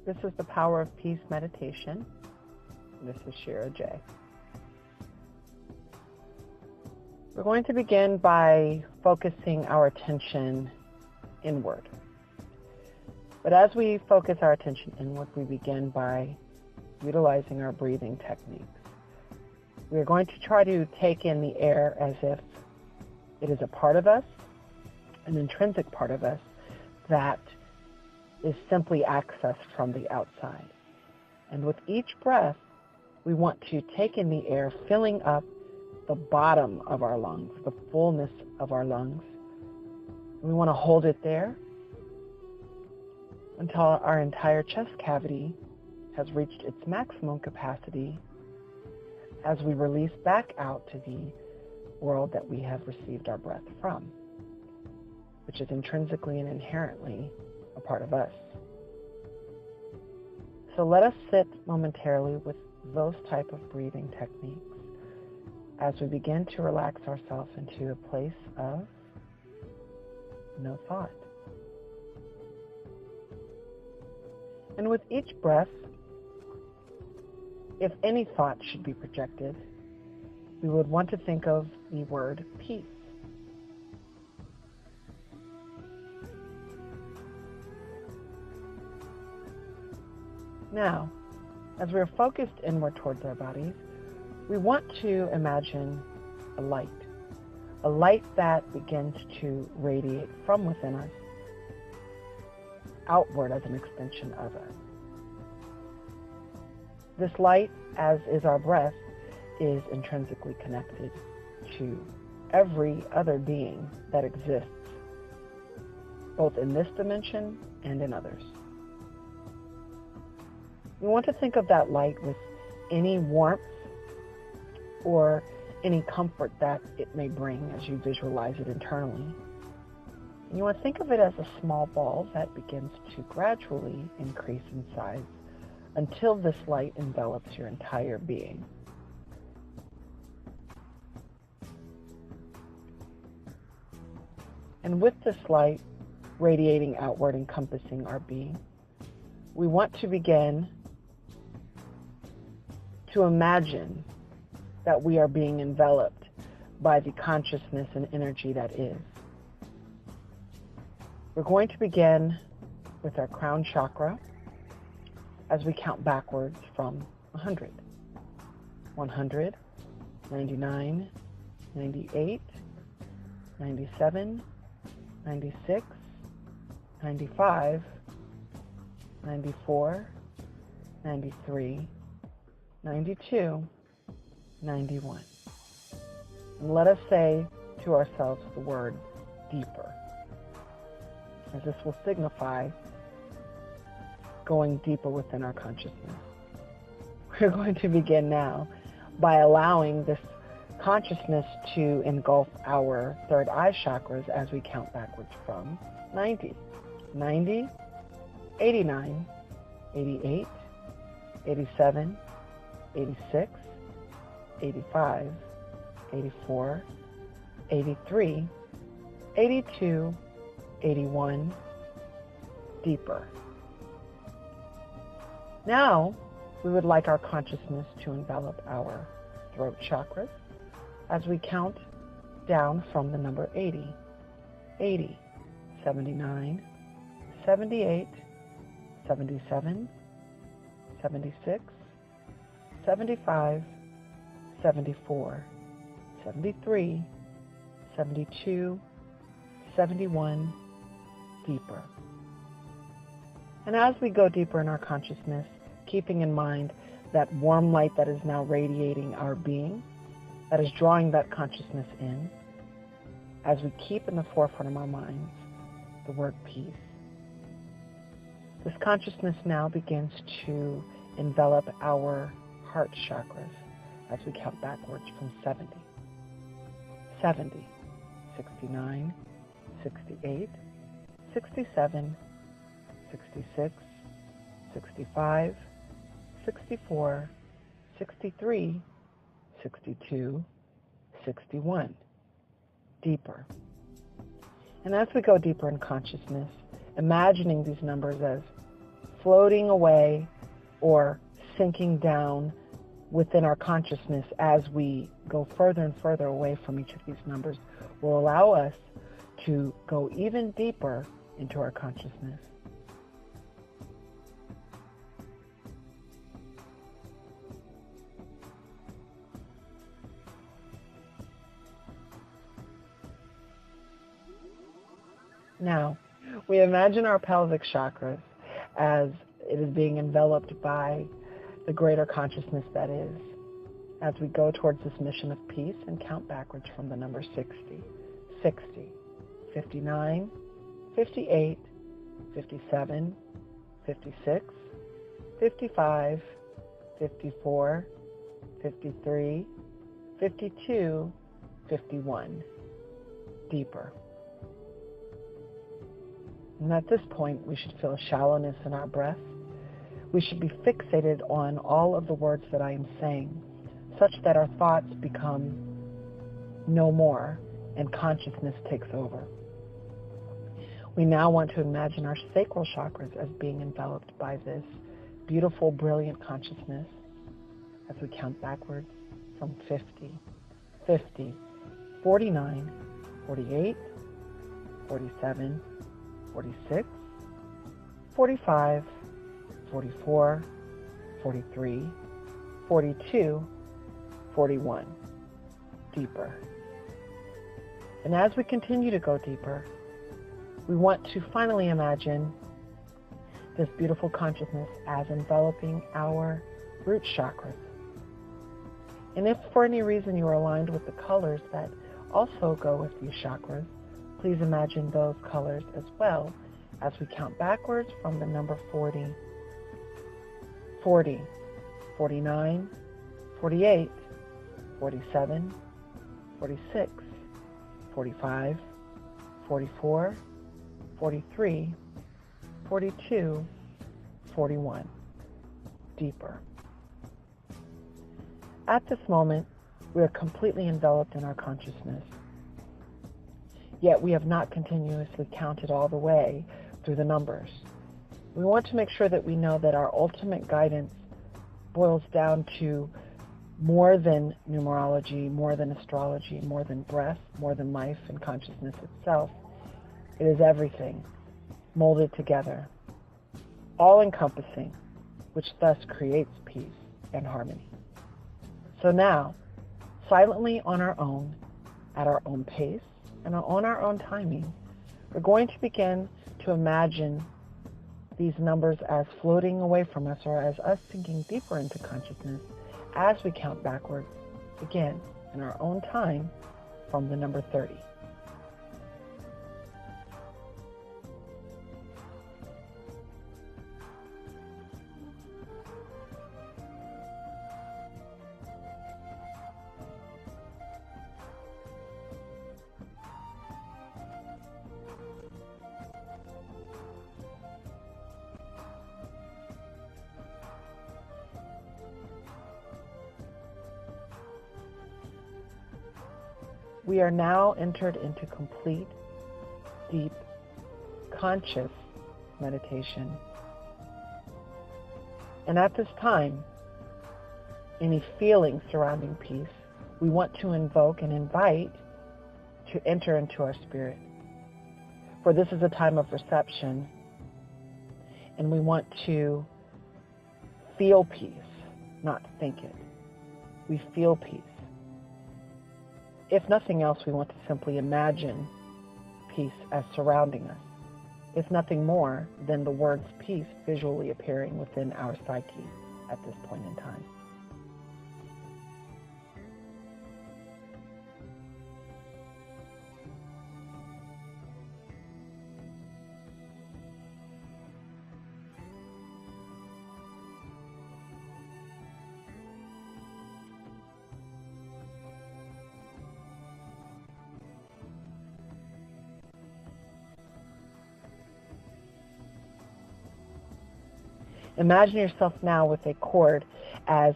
This is the Power of Peace meditation. This is Shira J. We're going to begin by focusing our attention inward. But as we focus our attention inward, we begin by utilizing our breathing techniques. We are going to try to take in the air as if it is a part of us, an intrinsic part of us that is simply accessed from the outside. And with each breath, we want to take in the air, filling up the bottom of our lungs, the fullness of our lungs. We want to hold it there until our entire chest cavity has reached its maximum capacity as we release back out to the world that we have received our breath from, which is intrinsically and inherently a part of us. So let us sit momentarily with those type of breathing techniques as we begin to relax ourselves into a place of no thought. And with each breath, if any thought should be projected, we would want to think of the word peace. Now, as we're focused inward towards our bodies, we want to imagine a light that begins to radiate from within us outward as an extension of us. This light, as is our breath, is intrinsically connected to every other being that exists, both in this dimension and in others. We want to think of that light with any warmth or any comfort that it may bring as you visualize it internally. And you want to think of it as a small ball that begins to gradually increase in size until this light envelops your entire being. And with this light radiating outward, encompassing our being, we want to begin to imagine that we are being enveloped by the consciousness and energy that is. We're going to begin with our crown chakra as we count backwards from 100. 100, 99, 98, 97, 96, 95, 94, 93, 92, 91. And let us say to ourselves the word deeper, as this will signify going deeper within our consciousness. We're going to begin now by allowing this consciousness to engulf our third eye chakras as we count backwards from 90. 90, 89, 88, 87, 86, 85, 84, 83, 82, 81, deeper. Now, we would like our consciousness to envelop our throat chakras as we count down from the number 80. 80, 79, 78, 77, 76, 75, 74, 73, 72, 71, deeper. And as we go deeper in our consciousness, keeping in mind that warm light that is now radiating our being, that is drawing that consciousness in, as we keep in the forefront of our minds the word peace. This consciousness now begins to envelop our heart chakras as we count backwards from 70. 70, 69, 68, 67, 66, 65, 64, 63, 62, 61. Deeper. And as we go deeper in consciousness, imagining these numbers as floating away or sinking down within our consciousness as we go further and further away from each of these numbers will allow us to go even deeper into our consciousness. Now, we imagine our pelvic chakras as it is being enveloped by the greater consciousness that is, as we go towards this mission of peace and count backwards from the number 60, 59, 58, 57, 56, 55, 54, 53, 52, 51. Deeper. And at this point, we should feel a shallowness in our breath. We should be fixated on all of the words that I am saying, such that our thoughts become no more and consciousness takes over. We now want to imagine our sacral chakras as being enveloped by this beautiful, brilliant consciousness as we count backwards from 50, 49, 48, 47, 46, 45, 44, 43, 42, 41. Deeper. And as we continue to go deeper, we want to finally imagine this beautiful consciousness as enveloping our root chakras. And if for any reason you are aligned with the colors that also go with these chakras, please imagine those colors as well as we count backwards from the number 40, 40, 49, 48, 47, 46, 45, 44, 43, 42, 41. Deeper. At this moment, we are completely enveloped in our consciousness. Yet we have not continuously counted all the way through the numbers. We want to make sure that we know that our ultimate guidance boils down to more than numerology, more than astrology, more than breath, more than life and consciousness itself. It is everything molded together, all-encompassing, which thus creates peace and harmony. So now, silently on our own, at our own pace, and on our own timing, we're going to begin to imagine these numbers as floating away from us, or as us sinking deeper into consciousness as we count backwards, again, in our own time, from the number 30. We are now entered into complete, deep, conscious meditation. And at this time, any feelings surrounding peace, we want to invoke and invite to enter into our spirit. For this is a time of reception, and we want to feel peace, not think it. We feel peace. If nothing else, we want to simply imagine peace as surrounding us. If nothing more than the words peace visually appearing within our psyche at this point in time. Imagine yourself now with a cord as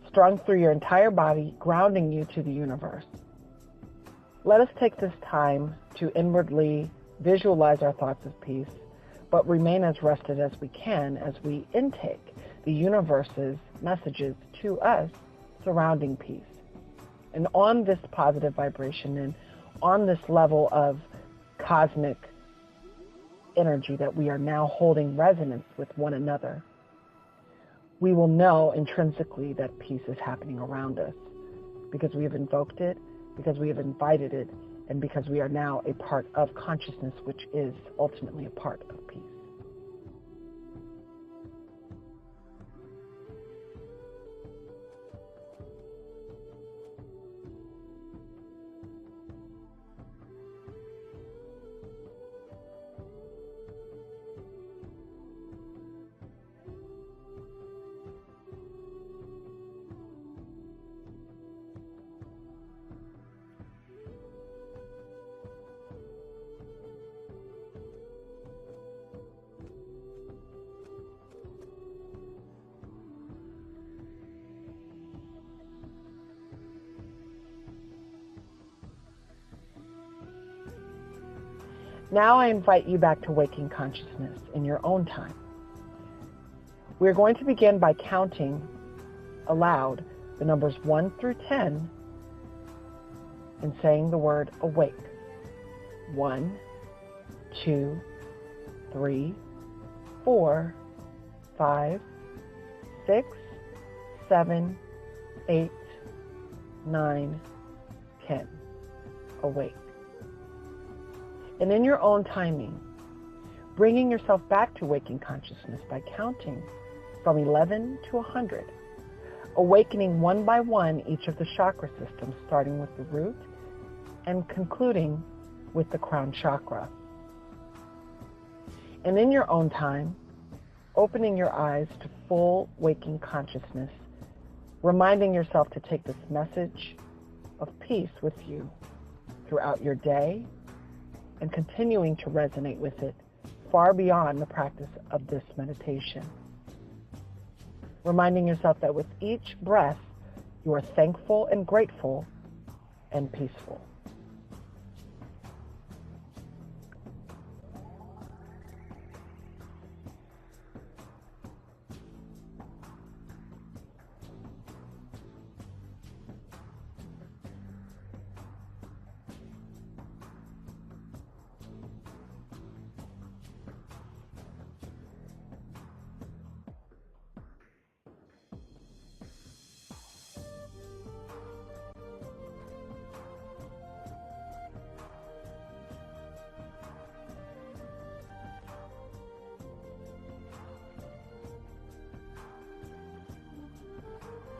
strung through your entire body, grounding you to the universe. Let us take this time to inwardly visualize our thoughts of peace but remain as rested as we can as we intake the universe's messages to us surrounding peace. And on this positive vibration and on this level of cosmic energy that we are now holding resonance with one another, we will know intrinsically that peace is happening around us because we have invoked it, because we have invited it, and because we are now a part of consciousness, which is ultimately a part of peace. Now I invite you back to waking consciousness in your own time. We're going to begin by counting aloud the numbers 1 through 10 and saying the word awake. 1, 2, 3, 4, 5, 6, 7, 8, 9, 10. Awake. And in your own timing, bringing yourself back to waking consciousness by counting from 11 to 100, awakening one by one each of the chakra systems, starting with the root and concluding with the crown chakra. And in your own time, opening your eyes to full waking consciousness, reminding yourself to take this message of peace with you throughout your day, and continuing to resonate with it far beyond the practice of this meditation. Reminding yourself that with each breath, you are thankful and grateful and peaceful.